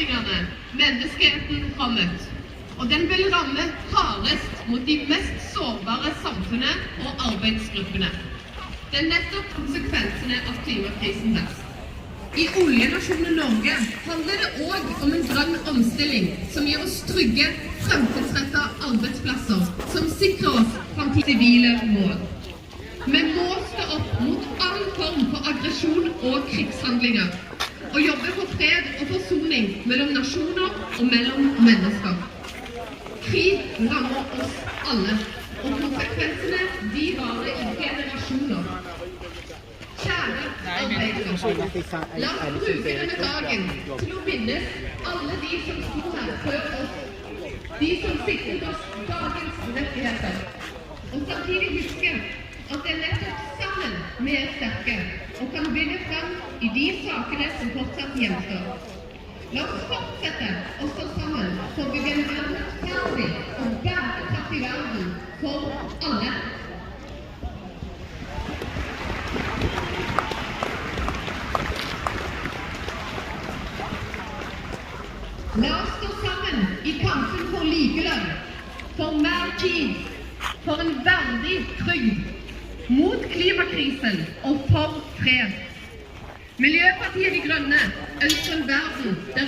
utfordringene menneskeheten har møtt. Og den vil ramme hardest mot de mest sårbare samfunnet og arbeidsgruppene. Det er nettopp konsekvensene av klimakrisen best. I oljenasjonen Norge handler det også om en grønn omstilling som gir oss trygge, fremtidsrettede arbeidsplasser som sikrer oss framtidige sivile mål. Vi må stå opp mot all form for aggresjon og krigshandlinger, og jobbe for fred og forsoning mellom nasjoner og mellom mennesker. Krig rammer oss alle, og konsekvensene de varer i generasjoner. Kjære arbeidere, la oss bruke denne dagen til å minnes alle de som sto her før oss, de som sikret oss dagens rettigheter, og samtidig huske at det er nettopp sammen vi er sterke og kan vinne frem i de sakene som fortsatt gjenstår. La oss fortsette å stå sammen for å bygge en rettferdig og bærekraftig verden for alle. La oss stå sammen i kampen for likelønn, for mer tid, for en verdig trygd, mot klimakrisen og for fred. Miljøpartiet De Grønne ønsker en verden der